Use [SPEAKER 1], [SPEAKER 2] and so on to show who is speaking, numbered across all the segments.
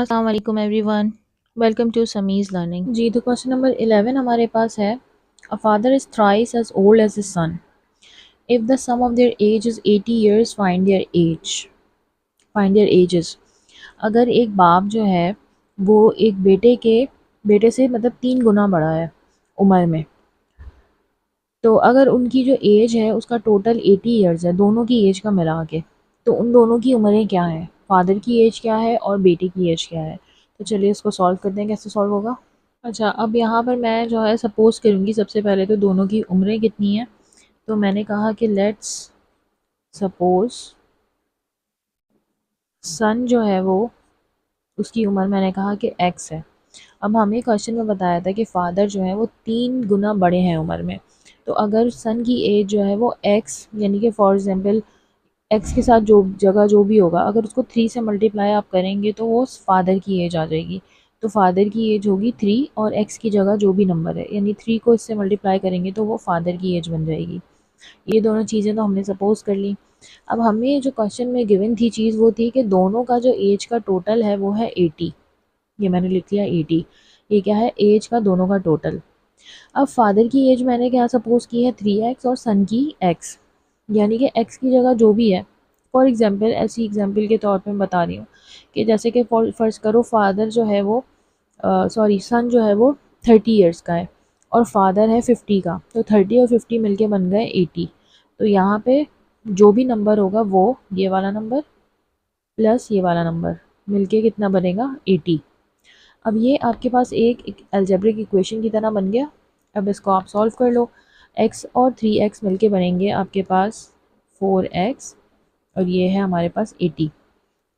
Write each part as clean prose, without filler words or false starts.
[SPEAKER 1] अस्सलाम वालेकुम everyone, welcome to Sami's learning.
[SPEAKER 2] जी, तो क्वेश्चन नंबर 11 हमारे पास है, a father is thrice as old as his son, if the sum of their age is 80 years find their ages. अगर एक बाप जो है वो एक बेटे से मतलब 3 गुना बड़ा है उम्र में, तो अगर उनकी जो एज है उसका टोटल 80 ईयर्स है, दोनों की एज का मिला के, तो उन दोनों की उम्रें क्या हैं, फादर की एज क्या है और बेटे की एज क्या है। तो चलिए इसको सॉल्व करते हैं, कैसे सॉल्व होगा। अच्छा, अब यहाँ पर मैं जो है सपोज़ करूँगी सबसे पहले तो दोनों की उम्रें कितनी हैं। तो मैंने कहा कि लेट्स सपोज़ सन जो है वो, उसकी उम्र मैंने कहा कि एक्स है। अब हमें क्वेश्चन में बताया था कि फ़ादर जो है वो 3 गुना बड़े हैं उम्र में। तो अगर सन की एज जो है वो एक्स, यानी कि फॉर एग्ज़ाम्पल एक्स के साथ जो जगह जो भी होगा, अगर उसको 3 से मल्टीप्लाई आप करेंगे तो वो फादर की एज आ जाएगी। तो फादर की एज होगी 3 और एक्स की जगह जो भी नंबर है, यानी 3 को इससे मल्टीप्लाई करेंगे तो वो फादर की एज बन जाएगी। ये दोनों चीज़ें तो हमने सपोज़ कर ली। अब हमें जो क्वेश्चन में गिवन थी चीज़ वो थी कि दोनों का जो एज का टोटल है वो है 80। ये मैंने लिख लिया 80। ये क्या है, एज का दोनों का टोटल। अब फादर की एज मैंने क्या सपोज़ की है 3x और सन की x, यानी कि x की जगह जो भी है। फॉर एग्ज़ाम्पल, ऐसी एग्ज़ाम्पल के तौर पे मैं बता रही हूँ कि जैसे कि फ़र्ज़ करो फादर जो है वो सन जो है वो 30 इयर्स का है और फादर है 50 का, तो 30 और 50 मिलके बन गए 80। तो यहाँ पे जो भी नंबर होगा वो ये वाला नंबर प्लस ये वाला नंबर मिलके कितना बनेगा, 80। अब ये आपके पास एक अलजेब्रिक इक्वेशन की तरह बन गया। अब इसको आप सॉल्व कर लो। x और 3x मिलके बनेंगे आपके पास 4x और ये है हमारे पास 80।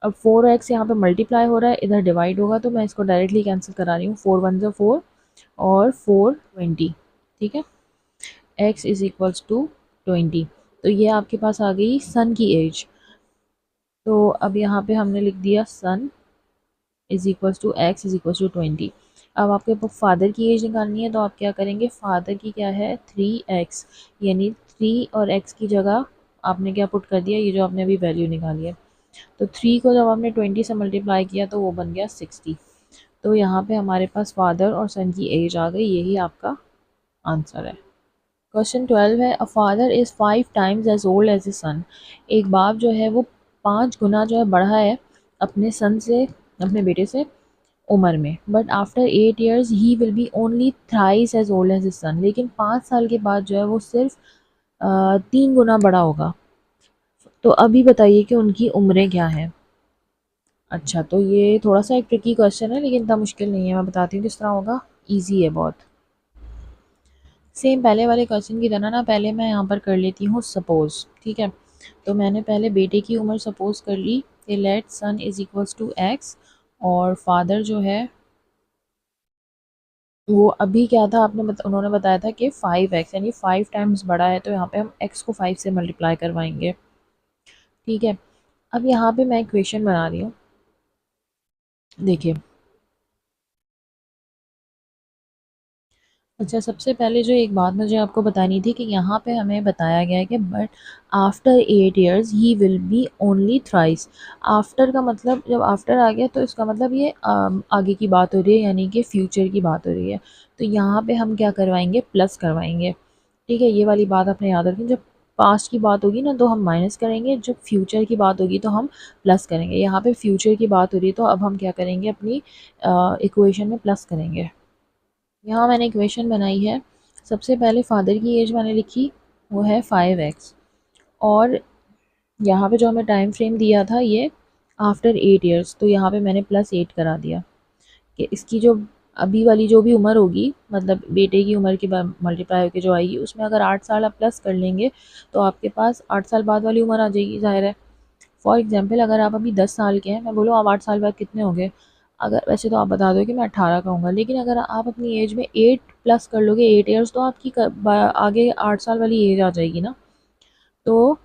[SPEAKER 2] अब 4x यहाँ पे मल्टीप्लाई हो रहा है, इधर डिवाइड होगा, तो मैं इसको डायरेक्टली कैंसिल करा रही हूँ। 4 वन ज़ा 4 और 4 20, ठीक है। x is equals to 20। तो ये आपके पास आ गई सन की एज। तो अब यहाँ पे हमने लिख दिया son is equals to X is equals to 20। अब आपके फादर की एज निकालनी है, तो आप क्या करेंगे, फादर की क्या है 3x, यानी 3 और x की जगह आपने क्या पुट कर दिया, ये जो आपने अभी वैल्यू निकाली है। तो 3 को जब आपने 20 से मल्टीप्लाई किया तो वो बन गया 60। तो यहाँ पे हमारे पास फादर और सन की एज आ गई, यही आपका आंसर है। क्वेश्चन 12 है, a father is 5 times as old as a son. एक बाप जो है वो 5 गुना जो है बढ़ा है अपने सन से, अपने बेटे से उम्र में। But after 8 years he will be only thrice as old as his son. लेकिन 5 साल के बाद जो है वो सिर्फ 3 गुना बड़ा होगा। तो अभी बताइए कि उनकी उम्रें क्या हैं। अच्छा, तो ये थोड़ा सा एक ट्रिकी क्वेश्चन है लेकिन इतना मुश्किल नहीं है। मैं बताती हूँ किस तरह होगा, ईजी है बहुत। सेम पहले वाले क्वेश्चन की तरह ना, पहले मैं यहाँ पर कर लेती हूँ सपोज़, ठीक है। तो मैंने पहले बेटे की उम्र सपोज़ कर ली कि let son is equals to x, और फादर जो है वो अभी क्या था, उन्होंने बताया था कि 5x, यानी 5 टाइम्स बड़ा है, तो यहाँ पे हम x को 5 से मल्टीप्लाई करवाएंगे, ठीक है। अब यहाँ पे मैं इक्वेशन बना रही हूँ, देखिए। अच्छा, सबसे पहले जो एक बात मुझे आपको बतानी थी कि यहाँ पे हमें बताया गया है कि but after 8 years he will be only thrice. After का मतलब, जब आफ्टर आ गया तो इसका मतलब ये आगे की बात हो रही है, यानी कि फ्यूचर की बात हो रही है। तो यहाँ पे हम क्या करवाएंगे, प्लस करवाएंगे, ठीक है। ये वाली बात आपने याद रखनी, जब पास्ट की बात होगी ना तो हम माइनस करेंगे, जब फ्यूचर की बात होगी तो हम प्लस करेंगे। यहाँ पे फ्यूचर की बात हो रही है तो अब हम क्या करेंगे, अपनी इक्वेशन में प्लस करेंगे। यहाँ मैंने इक्वेशन बनाई है। सबसे पहले फादर की एज मैंने लिखी, वो है 5x, और यहाँ पे जो हमें टाइम फ्रेम दिया था ये आफ्टर 8 ईयर्स, तो यहाँ पे मैंने +8 करा दिया कि इसकी जो अभी वाली जो भी उम्र होगी, मतलब बेटे की उम्र के बाद मल्टीप्लाई होकर जो आएगी, उसमें अगर 8 साल आप प्लस कर लेंगे तो आपके पास 8 साल बाद वाली उम्र आ जाएगी, ज़ाहिर है। फॉर एग्जांपल, अगर आप अभी 10 साल के हैं, मैं बोलूँ आप 8 साल बाद कितने हो गए, अगर वैसे तो आप बता दो कि मैं 18 का हूँगा, लेकिन अगर आप अपनी एज में 8 प्लस कर लोगे, 8 ईयर्स, तो आपकी आगे 8 साल वाली एज आ जाएगी ना। तो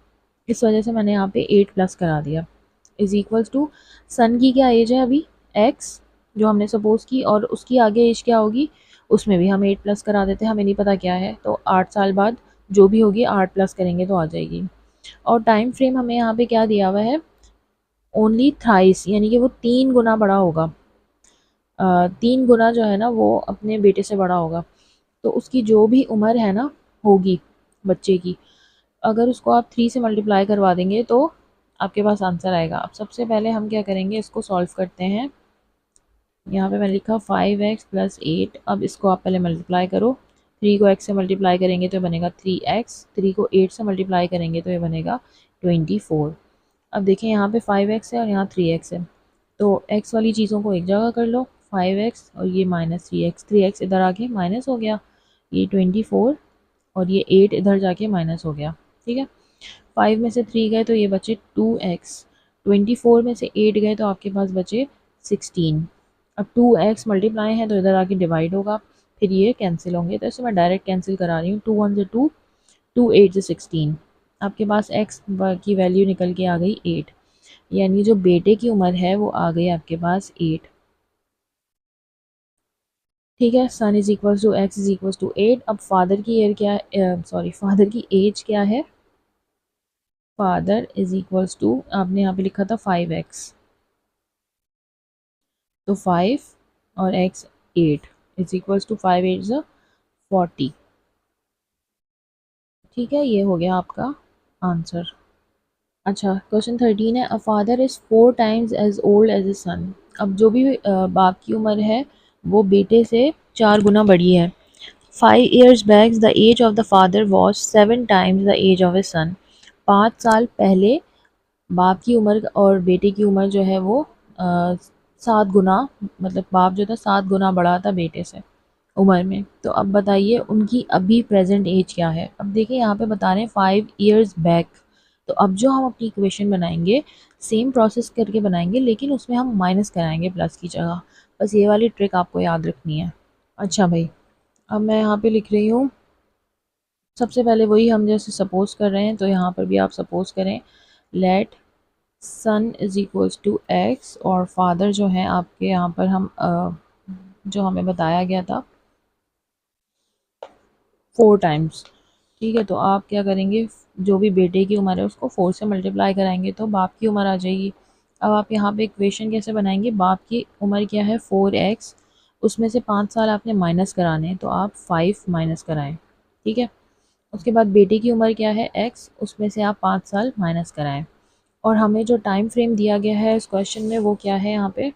[SPEAKER 2] इस वजह से मैंने यहाँ पे 8 प्लस करा दिया, इज़ इक्वल्स टू सन की क्या एज है अभी, एक्स, जो हमने सपोज़ की, और उसकी आगे एज क्या होगी, उसमें भी हम 8 प्लस करा देते हैं, हमें नहीं पता क्या है, तो 8 साल बाद जो भी होगी 8 प्लस करेंगे तो आ जाएगी। और टाइम फ्रेम हमें यहाँ पे क्या दिया हुआ है, ओनली थ्राइस, यानी कि वो 3 गुना बड़ा होगा। 3 गुना जो है ना वो अपने बेटे से बड़ा होगा, तो उसकी जो भी उम्र है ना होगी बच्चे की, अगर उसको आप 3 से मल्टीप्लाई करवा देंगे तो आपके पास आंसर आएगा। अब सबसे पहले हम क्या करेंगे, इसको सॉल्व करते हैं। यहाँ पे मैंने लिखा 5x + 8। अब इसको आप पहले मल्टीप्लाई करो। 3 को x से मल्टीप्लाई करेंगे तो बनेगा 3x, 3 को 8 से मल्टीप्लाई करेंगे तो ये बनेगा 24। अब देखें यहाँ पे 5x है और यहाँ 3x है, तो x वाली चीज़ों को एक जगह कर लो, 5x और ये माइनस 3x, 3x इधर आके माइनस हो गया, ये 24 और ये 8 इधर जाके माइनस हो गया। ठीक है, 5 में से 3 गए तो ये बचे 2x, 24 में से 8 गए तो आपके पास बचे 16। अब 2x मल्टीप्लाई है तो इधर आके डिवाइड होगा, फिर ये कैंसिल होंगे, तो इसे मैं डायरेक्ट कैंसिल करा रही हूँ। 2 1 से 2, 2 8 से 16, आपके पास x की वैल्यू निकल के आ गई 8, यानी जो बेटे की उम्र है वो आ गई आपके पास 8। ठीक है, son is equal to x is equal to 8। अब फादर की ईयर क्या है, सॉरी फादर की एज क्या है, फादर इज इक्वल्स टू, आपने यहाँ पे लिखा था 5x, तो 5 और x 8 इज इक्वल्स टू 5 8 ज़ा 40। ठीक है, ये हो गया आपका आंसर। अच्छा, क्वेश्चन 13 है, a father is 4 times as old as a son. अब जो भी बाप की उम्र है वो बेटे से 4 गुना बड़ी है। 5 years back the age of the father was 7 times the age of his son। 5 साल पहले बाप की उम्र और बेटे की उम्र जो है वो 7 गुना, मतलब बाप जो था 7 गुना बड़ा था बेटे से उम्र में। तो अब बताइए उनकी अभी प्रेजेंट एज क्या है। अब देखिए यहाँ पे बता रहे हैं 5 years बैक, तो अब जो हम अपनी इक्वेशन बनाएंगे सेम प्रोसेस करके बनाएंगे, लेकिन उसमें हम माइनस कराएंगे प्लस की जगह। बस ये वाली ट्रिक आपको याद रखनी है। अच्छा भाई, अब मैं यहाँ पे लिख रही हूँ, सबसे पहले वही हम जैसे सपोज कर रहे हैं तो यहाँ पर भी आप सपोज करें, let son is equals to x, और फादर जो है आपके यहाँ पर हम जो हमें बताया गया था 4 टाइम्स। ठीक है, तो आप क्या करेंगे, जो भी बेटे की उम्र है उसको 4 से मल्टीप्लाई कराएंगे तो बाप की उम्र आ जाएगी। अब आप यहाँ पे इक्वेशन कैसे बनाएंगे, बाप की उम्र क्या है 4x, उसमें से 5 साल आपने माइनस कराने हैं तो आप 5 माइनस कराएं। ठीक है, उसके बाद बेटे की उम्र क्या है x, उसमें से आप 5 साल माइनस कराएं, और हमें जो टाइम फ्रेम दिया गया है इस क्वेश्चन में वो क्या है यहाँ पे,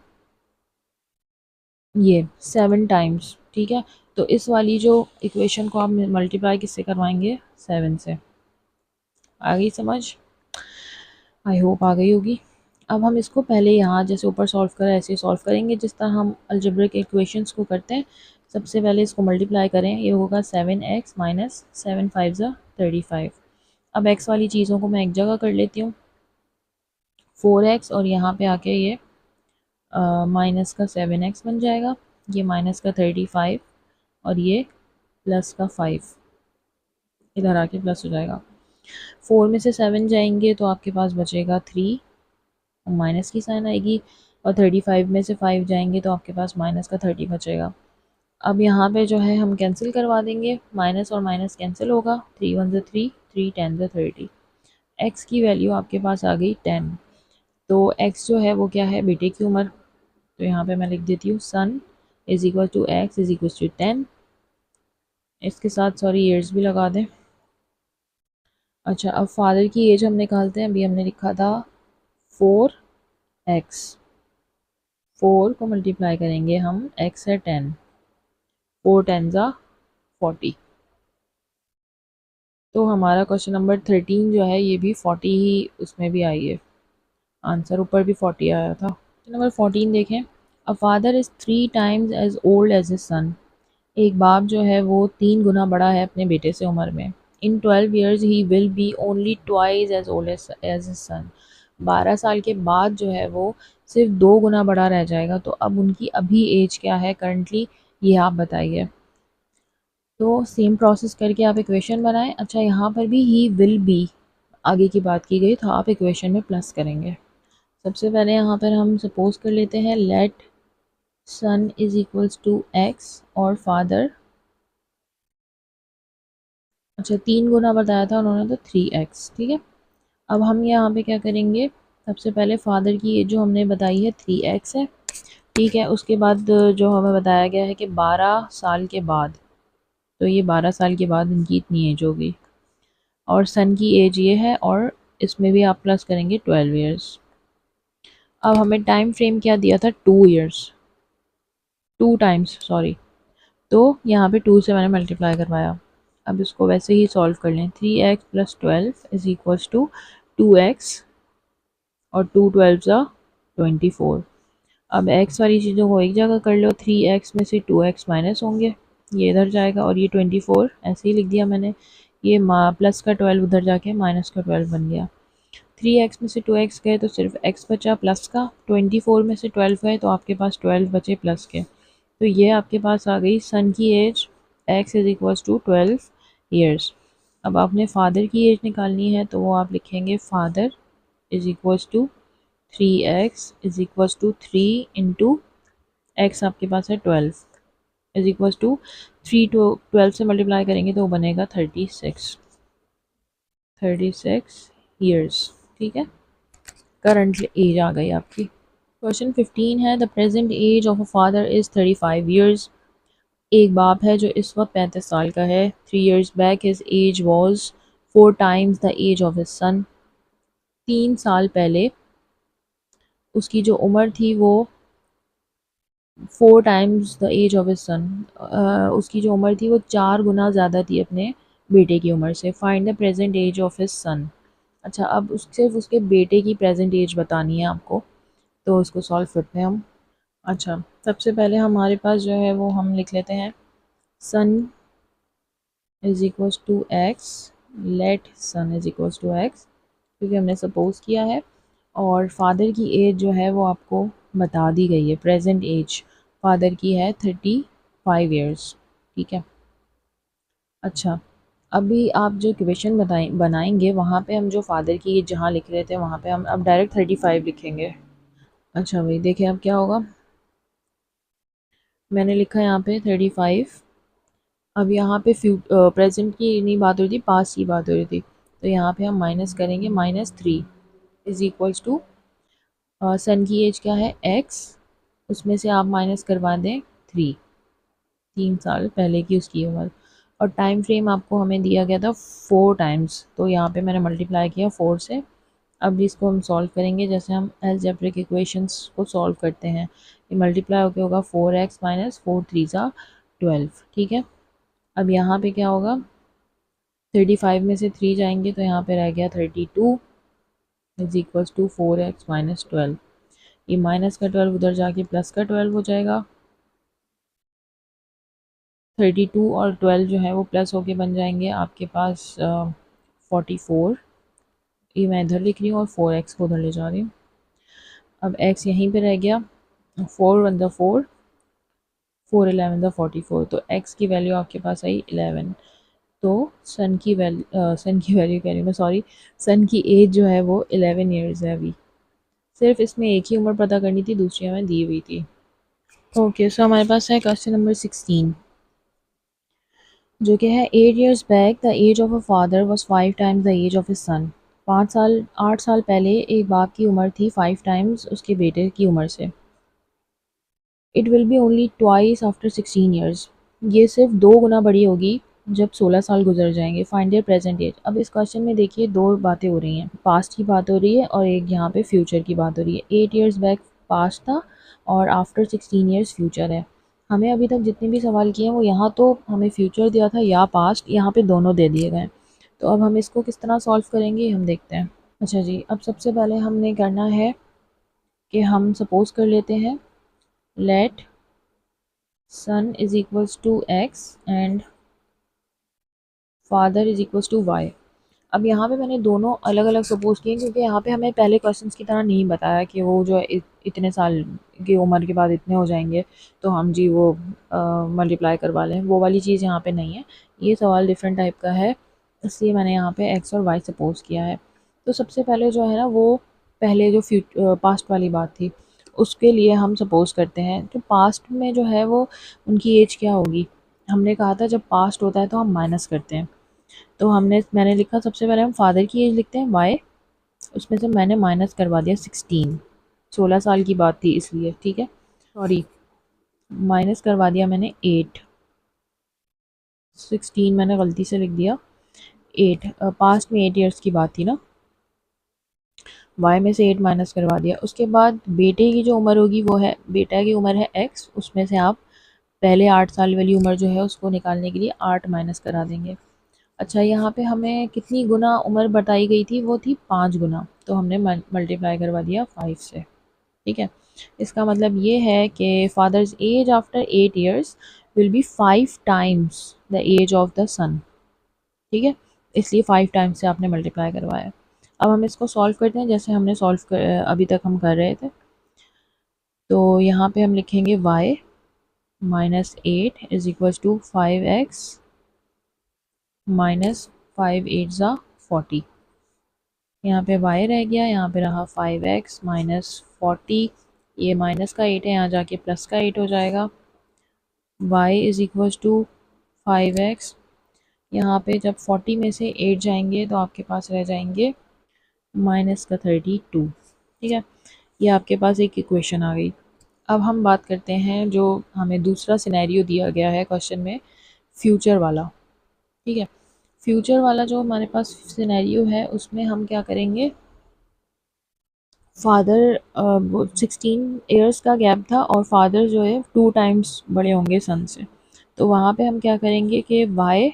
[SPEAKER 2] ये 7 टाइम्स। ठीक है, तो इस वाली जो इक्वेशन को आप मल्टीप्लाई किससे करवाएंगे, 7 से। आ गई समझ, आई होप आ गई होगी। अब हम इसको पहले यहाँ जैसे ऊपर सॉल्व करें ऐसे सॉल्व करेंगे जिस तरह हम अलजेब्रिक इक्वेशंस को करते हैं। सबसे पहले इसको मल्टीप्लाई करें, ये होगा 7x माइनस 7 5 ज़ा 35। अब x वाली चीज़ों को मैं एक जगह कर लेती हूँ, 4x और यहाँ पे आके ये माइनस का 7x बन जाएगा, ये माइनस का 35 और ये प्लस का 5, इधर आके प्लस हो जाएगा। 4 में से 7 जाएंगे तो आपके पास बचेगा 3, माइनस की साइन आएगी, और 35 में से 5 जाएंगे तो आपके पास माइनस का 30 बचेगा। अब यहाँ पे जो है हम कैंसिल करवा देंगे, माइनस और माइनस कैंसिल होगा, 3 1 ज़ा 3, 3 10 ज़ा 30। एक्स की वैल्यू आपके पास आ गई 10। तो एक्स जो है वो क्या है, बेटे की उम्र, तो यहाँ पे मैं लिख देती हूँ son is equal to x is equal to 10। इसके साथ सॉरी ईयर्स भी लगा दें। अच्छा, अब फादर की एज हम निकालते हैं। अभी हमने लिखा था 4x, 4 को मल्टीप्लाई करेंगे हम, x है 10, 4 10 ज़ा 40। तो हमारा क्वेश्चन नंबर 13 जो है ये भी 40 ही उसमें भी आई है, आंसर ऊपर भी 40 आया था। नंबर 14 देखें, a father is 3 times as old as a son. एक बाप जो है वो 3 गुना बड़ा है अपने बेटे से उम्र में। In 12 years he will be only twice as old as a son. 12 साल के बाद जो है वो सिर्फ 2 गुना बड़ा रह जाएगा। तो अब उनकी अभी एज क्या है करंटली, ये आप बताइए। तो सेम प्रोसेस करके आप इक्वेशन बनाएं। अच्छा, यहाँ पर भी ही विल बी आगे की बात की गई तो आप इक्वेशन में प्लस करेंगे। सबसे पहले यहाँ पर हम सपोज कर लेते हैं, let son is equals to x और फादर, अच्छा 3 गुना बताया था उन्होंने तो 3x। ठीक है, अब हम यहाँ पे क्या करेंगे, सबसे पहले फादर की एज जो हमने बताई है 3x है, ठीक है, उसके बाद जो हमें बताया गया है कि 12 साल के बाद, तो ये 12 साल के बाद इनकी इतनी एज होगी और सन की एज ये है और इसमें भी आप प्लस करेंगे 12 ईयर्स। अब हमें टाइम फ्रेम क्या दिया था, 2 ईयर्स, 2 टाइम्स सॉरी, तो यहाँ पे 2 से मैंने मल्टीप्लाई करवाया। अब इसको वैसे ही सॉल्व कर लें, 3x + 12 is equals to 2x और 2 12 ज़ा 24। अब x वाली चीज़ों को एक जगह कर लो, 3x में से 2x माइनस होंगे, ये इधर जाएगा और ये 24 ऐसे ही लिख दिया मैंने, ये प्लस का 12 उधर जाके माइनस का 12 बन गया। 3x में से 2x गए तो सिर्फ x बचा प्लस का, 24 में से 12 गए तो आपके पास 12 बचे प्लस के। तो ये आपके पास आ गई सन की age, x is equals to 12 years. अब आपने फादर की एज निकालनी है तो वो आप लिखेंगे father is equals to 3x is equals to 3 into x आपके पास है 12 इज़ इक्वल्स टू 3 टू 12 से मल्टीप्लाई करेंगे तो वो बनेगा 36 ईयर्स। ठीक है, करंट एज आ गई आपकी। क्वेश्चन 15 है, the present age of a father is 35 years. एक बाप है जो इस वक्त 35 साल का है। 3 years back his age was 4 times the age of his son. 3 साल पहले उसकी जो उम्र थी वो 4 times the age of his son, उसकी जो उम्र थी वो 4 गुना ज़्यादा थी अपने बेटे की उम्र से। Find the present age of his son. अच्छा, अब सिर्फ उसके बेटे की प्रेजेंट एज बतानी है आपको, तो उसको सॉल्व करते हैं हम। अच्छा, सबसे पहले हमारे पास जो है वो हम लिख लेते हैं son is equals to X, let son is equals to X, क्योंकि हमने सपोज किया है। और फादर की एज जो है वो आपको बता दी गई है, प्रेजेंट एज फादर की है 35 ईयर्स। ठीक है। अच्छा, अभी आप जो इक्वेशन बनाएंगे वहाँ पे हम जो फादर की एज जहाँ लिख रहे थे वहाँ पे हम अब डायरेक्ट 35 लिखेंगे। अच्छा भाई देखिए अब क्या होगा, मैंने लिखा है यहाँ पे 35। अब यहाँ पे प्रेजेंट की नहीं बात हो रही थी, पास्ट की बात हो रही थी, तो यहाँ पे हम माइनस करेंगे, -3 इज इक्वल्स टू सन की एज क्या है x, उसमें से आप माइनस करवा दें 3, 3 साल पहले की उसकी उम्र। और टाइम फ्रेम आपको हमें दिया गया था 4 टाइम्स, तो यहाँ पे मैंने मल्टीप्लाई किया 4 से। अब इसको हम सॉल्व करेंगे जैसे हम अलजेब्रिक इक्वेशंस को सॉल्व करते हैं। ये मल्टीप्लाई होकर होगा 4x माइनस 4 3 ज़ा 12। ठीक है, अब यहाँ पे क्या होगा, 35 में से 3 जाएंगे तो यहाँ पे रह गया 32 is equals to 4x minus 12। ये माइनस का 12 उधर जाके प्लस का 12 हो जाएगा। 32 और 12 जो है वो प्लस होके बन जाएंगे आपके पास 44। ये मैं इधर लिख रही हूँ और 4x को उधर ले जा रही हूँ। अब x यहीं पे रह गया, 4 1 4, 4 11 44, तो x की वैल्यू आपके पास आई 11। तो सन की वैल्यू कह रही हूँ मैं, सॉरी, सन की एज जो है वो 11 ईयर्स है अभी। सिर्फ इसमें एक ही उम्र पता करनी थी, दूसरी हमें दी हुई थी। ओके, सो हमारे पास है क्वेश्चन नंबर 16, जो कि है 8 years back the age of a father was 5 times the age of his son. 5 साल 8 साल पहले एक बाप की उम्र थी 5 टाइम्स उसके बेटे की उम्र से। It will be only twice after 16 years. ये सिर्फ 2 गुना बड़ी होगी जब 16 साल गुजर जाएंगे। Find their present age. अब इस क्वेश्चन में देखिए दो बातें हो रही हैं, पास्ट की बात हो रही है और एक यहाँ पे फ्यूचर की बात हो रही है। 8 ईयर्स बैक पास्ट था और आफ्टर 16 ईयर्स फ्यूचर है। हमें अभी तक जितने भी सवाल किए हैं वो यहाँ तो हमें फ्यूचर दिया था या पास्ट, यहाँ पे दोनों दे दिए गए। तो अब हम इसको किस तरह सॉल्व करेंगे हम देखते हैं। अच्छा जी, अब सबसे पहले हमने करना है कि हम सपोज कर लेते हैं let son is equals to x and father is equals to y. अब यहाँ पे मैंने दोनों अलग अलग सपोज किए क्योंकि यहाँ पे हमें पहले क्वेश्चंस की तरह नहीं बताया कि वो जो है इतने साल की उम्र के बाद इतने हो जाएंगे तो हम जी वो मल्टीप्लाई करवा लें, वो वाली चीज़ यहाँ पे नहीं है। ये सवाल डिफरेंट टाइप का है, इसलिए मैंने यहाँ पे एक्स और वाई सपोज किया है। तो सबसे पहले जो है ना वो पहले जो पास्ट वाली बात थी उसके लिए हम सपोज करते हैं, तो पास्ट में जो है वो उनकी एज क्या होगी। हमने कहा था जब पास्ट होता है तो हम माइनस करते हैं, तो मैंने लिखा सबसे पहले हम फादर की एज लिखते हैं वाई, उसमें से मैंने माइनस करवा दिया 16, 16 साल की बात थी इसलिए। ठीक है, सॉरी, माइनस करवा दिया मैंने 8, 16 मैंने गलती से लिख दिया, 8 पास्ट में 8 ईयर्स की बात थी ना, y में से 8 माइनस करवा दिया। उसके बाद बेटे की जो उम्र होगी वो है, बेटा की उम्र है x, उसमें से आप पहले 8 साल वाली उम्र जो है उसको निकालने के लिए 8 माइनस करा देंगे। अच्छा, यहाँ पे हमें कितनी गुना उम्र बताई गई थी, वो थी 5 गुना, तो हमने मल्टीप्लाई करवा दिया 5 से। ठीक है, इसका मतलब ये है कि father's age after 8 years will be 5 times the age of the son. ठीक है, इसलिए 5 टाइम्स से आपने मल्टीप्लाई करवाया। अब हम इसको सॉल्व करते हैं जैसे हमने अभी तक हम कर रहे थे। तो यहाँ पे हम लिखेंगे y minus 8 is equal to 5x minus 5 8 ज़ा 40। यहाँ पे y रह गया, यहाँ पे रहा 5x माइनस 40, ये माइनस का 8 है, यहाँ जाके प्लस का 8 हो जाएगा। y is equal to 5x, यहाँ पे जब 40 में से 8 जाएंगे तो आपके पास रह जाएंगे माइनस का 32। ठीक है, ये आपके पास एक इक्वेशन आ गई। अब हम बात करते हैं जो हमें दूसरा सिनेरियो दिया गया है क्वेश्चन में, फ्यूचर वाला। ठीक है, फ्यूचर वाला जो हमारे पास सिनेरियो है उसमें हम क्या करेंगे, फादर 16 ईयर्स का गैप था और फादर जो है 2 टाइम्स बड़े होंगे सन से। तो वहाँ पे हम क्या करेंगे कि y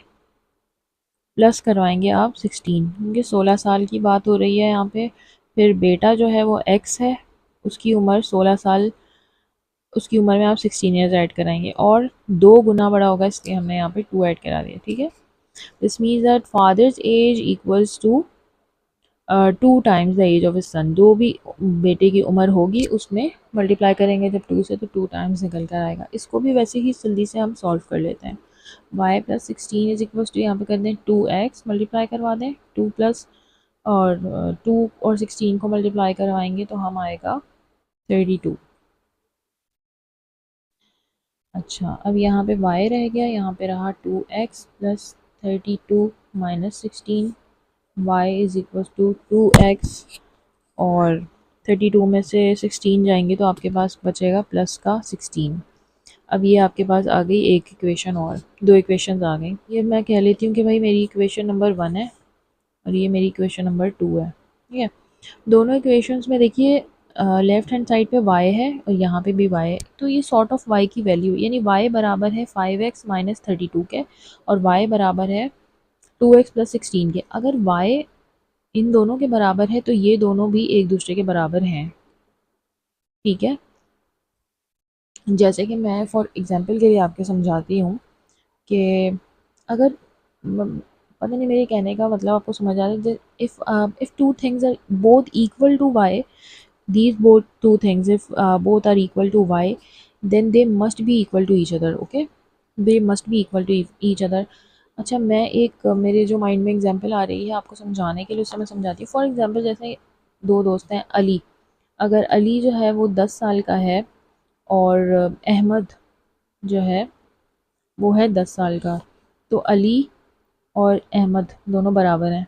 [SPEAKER 2] प्लस करवाएंगे आप 16, क्योंकि 16 साल की बात हो रही है यहाँ पे। फिर बेटा जो है वो x है, उसकी उम्र 16 साल, उसकी उम्र में आप 16 ईयर्स ऐड कराएंगे और 2 गुना बड़ा होगा, इसलिए हमने यहाँ पे 2 ऐड करा दिया। ठीक है, this means that father's age equals to 2 times the age of his son. जो भी बेटे की उम्र होगी उसमें मल्टीप्लाई करेंगे जब 2 से, तो 2 टाइम्स निकल कर आएगा। इसको भी वैसे ही जल्दी से हम सॉल्व कर लेते हैं। y plus 16 is equals to, यहाँ पे कर दें 2x, मल्टीप्लाई करवा दें 2 प्लस और 2 और 16 को मल्टीप्लाई करवाएंगे तो हम आएगा 32। अच्छा, अब यहाँ पे y रह गया, यहाँ पे रहा 2x plus 32 minus 16, y is equal to 2x और 32 में से 16 जाएंगे तो आपके पास बचेगा प्लस का 16। अब ये आपके पास आ गई एक इक्वेशन, और 2 इक्वेशंस आ गई। ये मैं कह लेती हूँ कि भाई मेरी इक्वेशन नंबर 1 है और ये मेरी इक्वेशन नंबर 2 है। ठीक है, दोनों इक्वेशंस में देखिए लेफ्ट हैंड साइड पे y है और यहाँ पे भी y है, तो ये सॉर्ट ऑफ y की वैल्यू, यानी y बराबर है 5x माइनस 32 के और y बराबर है 2x प्लस 16 के। अगर y इन दोनों के बराबर है तो ये दोनों भी एक दूसरे के बराबर हैं। ठीक है, जैसे कि मैं फॉर एग्जांपल के लिए आपके समझाती हूँ कि अगर पता नहीं मेरे कहने का मतलब आपको समझ आ रहा है, if two things are both equal to y, these both two things, if both are equal to y, then they must be equal to each other. Okay, they must be equal to each other. अच्छा, मैं एक मेरे जो mind में example आ रही है आपको समझाने के लिए, उससे मैं समझाती हूँ। फॉर एग्जांपल जैसे 2 दोस्त हैं, अली, अगर अली जो है वो 10 साल का है और अहमद जो है वो है 10 साल का, तो अली और अहमद दोनों बराबर हैं।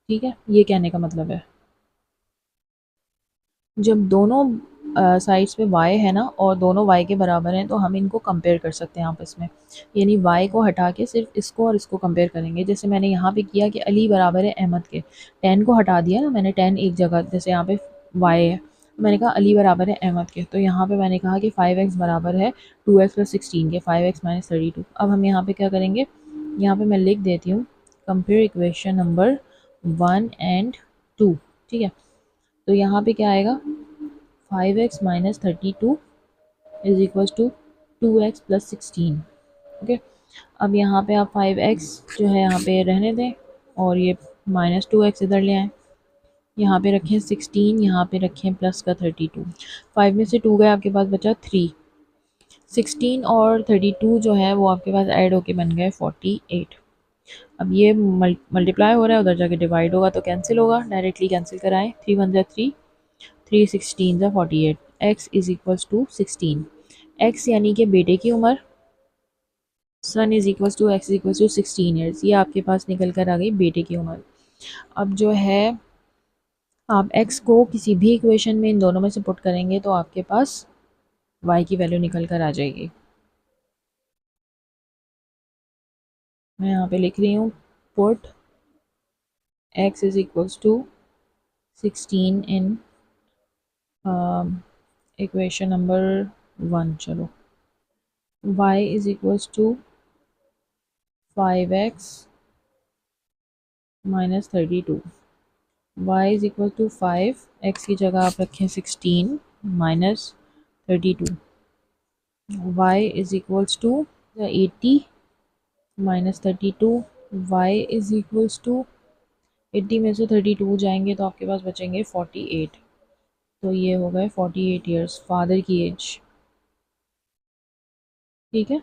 [SPEAKER 2] ठीक है, ये कहने का मतलब है जब दोनों साइड्स पे y है ना और दोनों y के बराबर हैं तो हम इनको कंपेयर कर सकते हैं आपस में, यानी y को हटा के सिर्फ इसको और इसको कंपेयर करेंगे। जैसे मैंने यहाँ पे किया कि अली बराबर है अहमद के, 10 को हटा दिया ना मैंने, 10 एक जगह, जैसे यहाँ पे y है, मैंने कहा अली बराबर है अहमद के, तो यहाँ पे मैंने कहा कि 5x बराबर है 2x प्लस 16 के, 5x माइनस 32। अब हम यहाँ पे क्या करेंगे, यहाँ पे मैं लिख देती हूँ कंपेयर इक्वेशन नंबर 1 एंड 2। ठीक है, तो यहाँ पे क्या आएगा, 5x minus 32 is equal to 2x plus 16। Okay, अब यहाँ पे आप 5x जो है यहाँ पे रहने दें और ये माइनस 2x इधर ले आएँ, यहाँ पे रखें 16, यहाँ पे रखें प्लस का 32, 5 में से 2 गए, आपके पास बचा 3, 16 और 32 जो है वो आपके पास ऐड होके बन गए 48। अब ये मल्टीप्लाई हो रहा है, उधर जाके डिवाइड होगा तो कैंसिल होगा, डायरेक्टली कैंसिल कराएं, 3 1 3, 3 16 ज़ा 48, x is equals to 16। x यानी कि बेटे की उम्र, son is equals to x is equals to 16 years, ये आपके पास निकल कर आ गई बेटे की उम्र। अब जो है आप x को किसी भी इक्वेशन में इन दोनों में से पुट करेंगे तो आपके पास y की वैल्यू निकल कर आ जाएगी। मैं यहाँ पे लिख रही हूँ put x is equals to 16 in equation number 1। चलो, y is equals to 5x minus 32। y is equal to 5, x की जगह आप रखें 16 minus 32। y is equals to 80 minus 32। y is equals to 80 में से 32 जाएंगे तो आपके पास बचेंगे 48। तो ये हो गए 48 ईयर्स फादर की एज। ठीक है,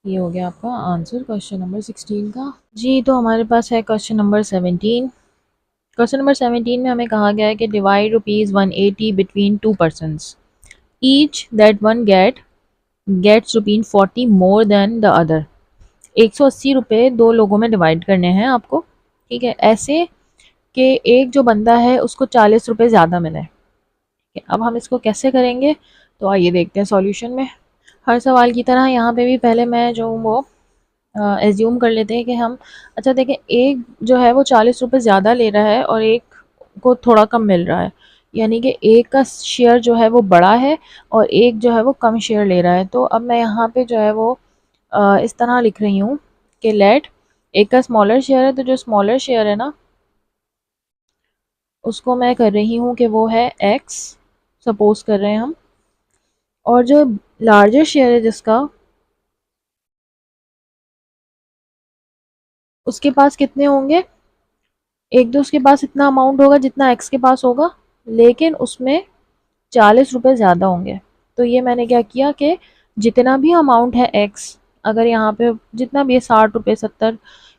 [SPEAKER 2] ये हो गया आपका आंसर क्वेश्चन नंबर 16 का। जी, तो हमारे पास है क्वेश्चन नंबर 17। क्वेश्चन नंबर 17 में हमें कहा गया है कि divide ₹180 between two persons, each that one gets ₹40 more than the other. 180 रुपये दो लोगों में डिवाइड करने हैं आपको। ठीक है, ऐसे कि एक जो बंदा है उसको 40 रुपये ज़्यादा मिले। अब हम इसको कैसे करेंगे, तो आइए देखते हैं सॉल्यूशन में। हर सवाल की तरह यहाँ पे भी पहले मैं जो वो एज्यूम कर लेते हैं कि हम, अच्छा देखें, एक जो है वो 40 रुपये ज़्यादा ले रहा है और एक को थोड़ा कम मिल रहा है, यानी कि एक का शेयर जो है वो बड़ा है और एक जो है वो कम शेयर ले रहा है। तो अब मैं यहाँ पे जो है वो इस तरह लिख रही हूँ कि लेट, एक का स्मॉलर शेयर है तो जो स्मॉलर शेयर है ना उसको मैं कर रही हूँ कि वो है x, सपोज कर रहे हैं हम, और जो लार्जर शेयर है जिसका, उसके पास कितने होंगे, एक तो उसके पास इतना अमाउंट होगा जितना एक्स के पास होगा, लेकिन उसमें 40 रुपये ज़्यादा होंगे। तो ये मैंने क्या किया कि जितना भी अमाउंट है एक्स, अगर यहाँ पे जितना भी है 60 रुपये 70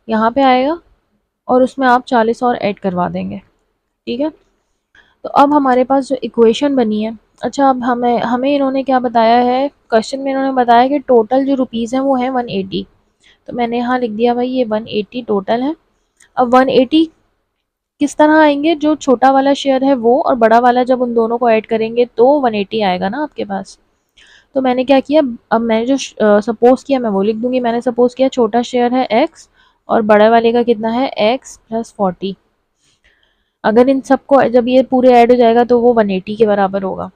[SPEAKER 2] यहाँ पे आएगा और उसमें आप 40 और ऐड करवा देंगे। ठीक है, तो अब हमारे पास जो इक्वेशन बनी है, अच्छा अब हमें हमें इन्होंने क्या बताया है, क्वेश्चन में इन्होंने बताया कि टोटल जो रुपीज़ हैं वो है 180। तो मैंने यहाँ लिख दिया भाई ये 180 टोटल है। अब 180 किस तरह आएंगे, जो छोटा वाला शेयर है वो और बड़ा वाला जब उन दोनों को ऐड करेंगे तो 180 आएगा ना आपके पास। तो मैंने क्या किया, अब मैंने जो सपोज किया मैं वो लिख दूंगी। मैंने सपोज किया छोटा शेयर है x और बड़े वाले का कितना है x प्लस 40। अगर इन सबको जब ये पूरे ऐड हो जाएगा तो वो 180 के बराबर होगा।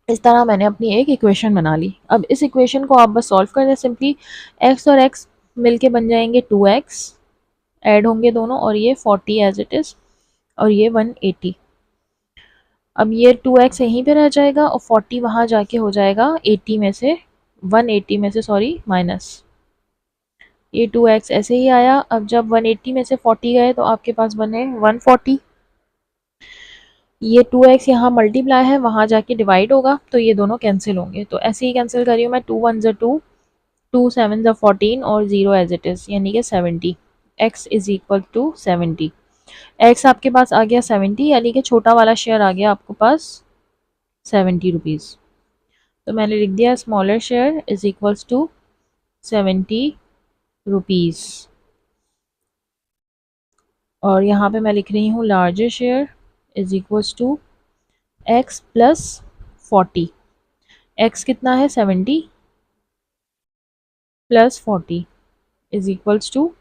[SPEAKER 2] इस तरह मैंने अपनी एक इक्वेशन बना ली। अब इस इक्वेशन को आप बस सॉल्व कर दें सिंपली। x और x मिलके बन जाएंगे 2x, ऐड होंगे दोनों और ये 40 एज इट इज़ और ये 180। अब ये 2x यहीं पे रह जाएगा और 40 वहाँ जाके हो जाएगा 80 में से, 180 में से सॉरी माइनस। ये 2x ऐसे ही आया। अब जब 180 में से 40 गए तो आपके पास बने 140। ये 2x यहाँ मल्टीप्लाई है, वहाँ जाके डिवाइड होगा तो ये दोनों कैंसिल होंगे। तो ऐसे ही कैंसिल करी हूँ मैं, 2 1 2, 2 7 14 और 0 एज इट इज़, यानी कि 70। x is equal to 70। x आपके पास आ गया 70, यानी कि छोटा वाला शेयर आ गया आपके पास 70 रुपीज़। तो मैंने लिख दिया smaller share is equals to 70 rupees. और यहाँ पे मैं लिख रही हूँ larger share is equals to x plus 40। x कितना है 70 प्लस 40 इज इक्वल्स टू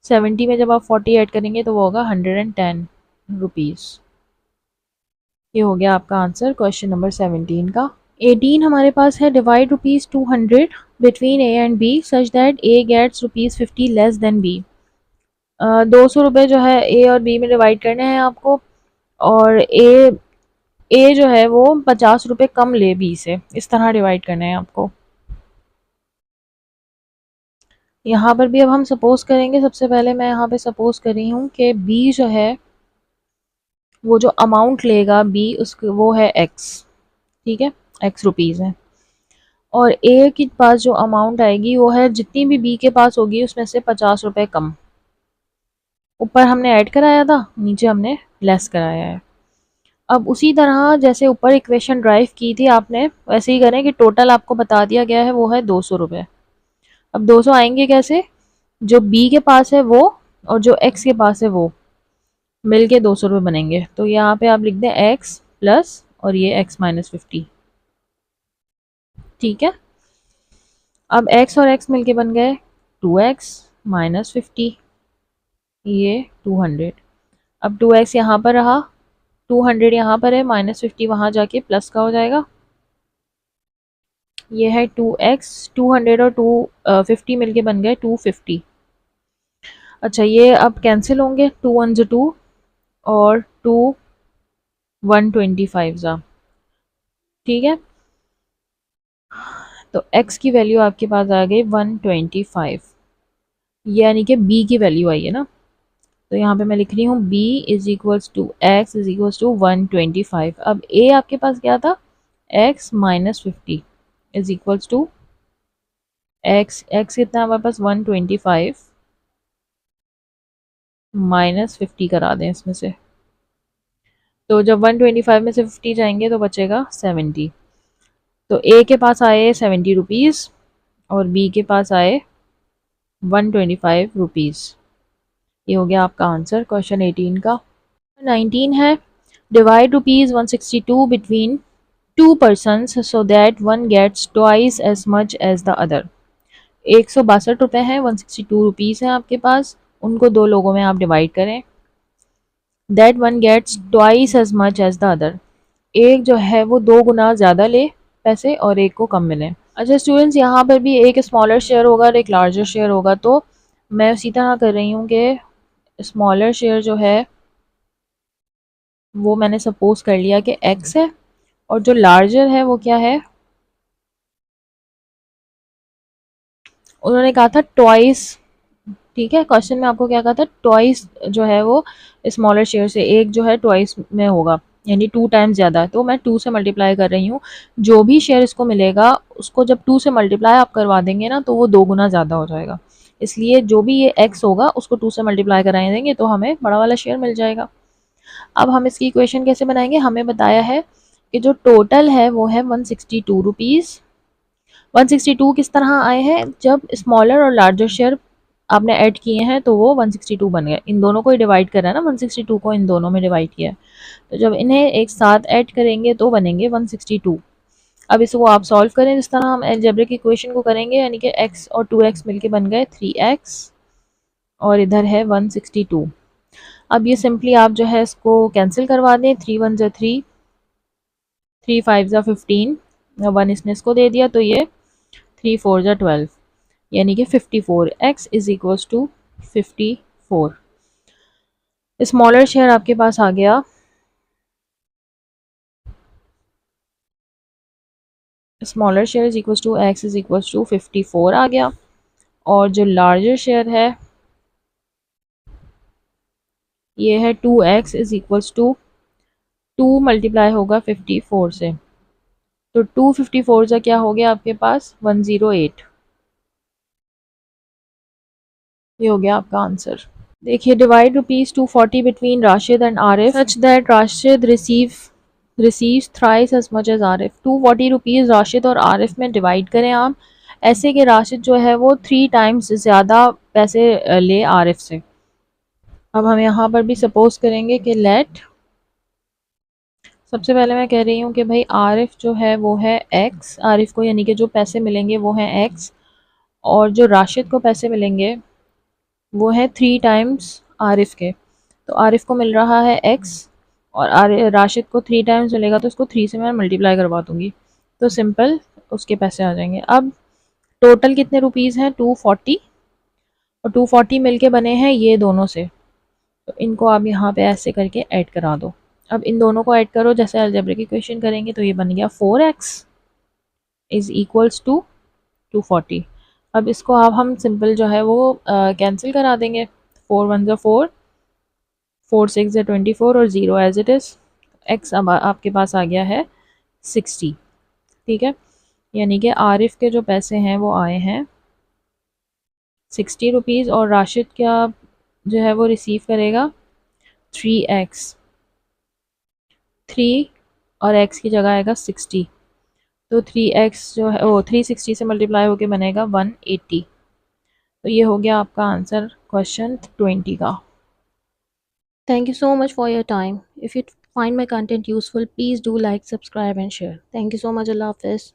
[SPEAKER 2] 70 में जब आप 40 ऐड करेंगे तो वो होगा 110 रुपीज़। ये हो गया आपका आंसर क्वेश्चन नंबर 17 का। 18 हमारे पास है divide ₹200 between a and b such that a gets ₹50 less than b. 200 रुपये जो है ए और बी में डिवाइड करने हैं आपको, और ए जो है वो 50 रुपये कम ले बी से, इस तरह डिवाइड करने हैं आपको। यहाँ पर भी अब हम सपोज करेंगे। सबसे पहले मैं यहाँ पे सपोज कर रही हूँ कि बी जो है वो जो अमाउंट लेगा बी उसको वो है एक्स। ठीक है, एक्स रुपीज़ है, और ए के पास जो अमाउंट आएगी वो है जितनी भी बी के पास होगी उसमें से 50 रुपये कम। ऊपर हमने ऐड कराया था, नीचे हमने लेस कराया है। अब उसी तरह जैसे ऊपर इक्वेशन ड्राइव की थी आपने, वैसे ही करें कि टोटल आपको बता दिया गया है वो है 200 रुपये। अब 200 आएंगे कैसे, जो बी के पास है वो और जो एक्स के पास है वो मिल के 200 रुपये बनेंगे। तो यहाँ पे आप लिख दें एक्स प्लस और ये एक्स माइनस 50। ठीक है। अब x और x मिलके बन गए 2x माइनस 50, ये 200। अब 2x यहाँ पर रहा, 200 यहाँ पर है, माइनस 50 वहाँ जाके प्लस का हो जाएगा। ये है 2x, 200 और 250 मिलके बन गए 250। अच्छा, ये अब कैंसिल होंगे, 2 1 2 और 2 125 ज़ा, ठीक है। तो x की वैल्यू आपके पास आ गई 125, यानी कि b की वैल्यू आई है ना। तो यहाँ पे मैं लिख रही हूँ b is equals to x is equals to 125। अब a आपके पास क्या था, x minus 50 is equals to x कितना है हमारे पास 125 माइनस 50 करा दें इसमें से। तो जब 125 में से 50 जाएंगे तो बचेगा 70। तो a के पास आए 70 रुपीज़ और b के पास आए 125 रुपीज़। ये हो गया आपका आंसर क्वेश्चन 18 का। 19 है, divide ₹162 between two persons so that one gets twice as much as the other. 162 हैं, 162 रुपीज़ हैं आपके पास, उनको दो लोगों में आप डिवाइड करें। That one gets twice as much as the other, एक जो है वो दो गुना ज़्यादा ले पैसे और एक को कम मिले। अच्छा स्टूडेंट्स, यहाँ पर भी एक स्मॉलर शेयर होगा और एक लार्जर शेयर होगा, तो मैं उसी तरह कर रही हूँ कि स्मॉलर शेयर जो है वो मैंने सपोज कर लिया कि x है, और जो लार्जर है वो क्या है, उन्होंने कहा था ट्वाइस। ठीक है, क्वेश्चन में आपको क्या कहा था, ट्वाइस जो है वो स्मॉलर शेयर से एक जो है ट्वाइस में होगा, यानी 2 टाइम्स ज़्यादा। तो मैं 2 से मल्टीप्लाई कर रही हूँ, जो भी शेयर इसको मिलेगा उसको जब 2 से मल्टीप्लाई आप करवा देंगे ना तो वो 2 गुना ज़्यादा हो जाएगा। इसलिए जो भी ये x होगा उसको 2 से मल्टीप्लाई कराए देंगे तो हमें बड़ा वाला शेयर मिल जाएगा। अब हम इसकी इक्वेशन कैसे बनाएंगे, हमें बताया है कि जो टोटल है वो है 162 रुपीज़। 162 किस तरह आए हैं, जब स्मॉलर और लार्जर शेयर आपने ऐड किए हैं तो वो 162 बन गए। इन दोनों को ही डिवाइड करा है ना, 162 को इन दोनों में डिवाइड किया है, तो जब इन्हें एक साथ ऐड करेंगे तो बनेंगे 162। अब इसको आप सॉल्व करें जिस तरह हम अलजेब्रिक इक्वेशन को करेंगे, यानी कि x और 2x मिलके बन गए 3x और इधर है 162। अब ये सिंपली आप जो है इसको कैंसिल करवा दें, 3 1 ज़ा 3, 3 5 ज़ा 15, 1 इसने इसको दे दिया तो ये 3 4 ज़ा 12, यानी कि 54। x is equals to 54। Smaller share आपके पास आ गया, smaller share is equals to x is equals to 54 आ गया, और जो लार्जर शेयर है ये है 2x is equals to 2 multiply होगा 54 से, तो 254 का क्या हो गया आपके पास 108। ये हो गया आपका आंसर। देखिए, divide ₹240 between Rashid and Arif such that Rashid receives thrice as much as Arif. 240 rupees Rashid और आरिफ में डिवाइड करें आप, ऐसे कि राशिद जो है वो 3 टाइम्स ज़्यादा पैसे ले आरिफ से। अब हम यहाँ पर भी सपोज करेंगे कि लेट, सबसे पहले मैं कह रही हूँ कि भाई आरिफ जो है वो है x, आरिफ को यानी कि जो पैसे मिलेंगे वो हैं x, और जो राशिद को पैसे मिलेंगे वो है 3 टाइम्स आरिफ के। तो आरिफ को मिल रहा है x और राशिद को 3 टाइम्स मिलेगा, तो उसको 3 से मैं मल्टीप्लाई करवा दूँगी तो सिंपल उसके पैसे आ जाएंगे। अब टोटल कितने रुपीज़ हैं 240, और 240 मिलके बने हैं ये दोनों से, तो इनको आप यहाँ पे ऐसे करके ऐड करा दो। अब इन दोनों को ऐड करो जैसे अलजेब्रिक इक्वेशन करेंगे, तो ये बन गया 4x इज इक्वल्स टू 240। अब इसको आप हम सिंपल जो है वो कैंसिल करा देंगे, 4 1 ज़ा 4, 4 6 ज़ा 24 और 0 एज इट इज़। x अब आपके पास आ गया है 60, ठीक है, यानी कि आरिफ के जो पैसे हैं वो आए हैं 60 रुपीज़, और राशिद क्या जो है वो रिसीव करेगा 3x, 3 और x की जगह आएगा 60, तो 3x जो है वो 360 से मल्टीप्लाई होके बनेगा 180। तो ये हो गया आपका आंसर क्वेश्चन 20 का।
[SPEAKER 1] Thank you so much for your time. If you find my content useful, please do like, subscribe, and share. Thank you so much. Allah Hafiz.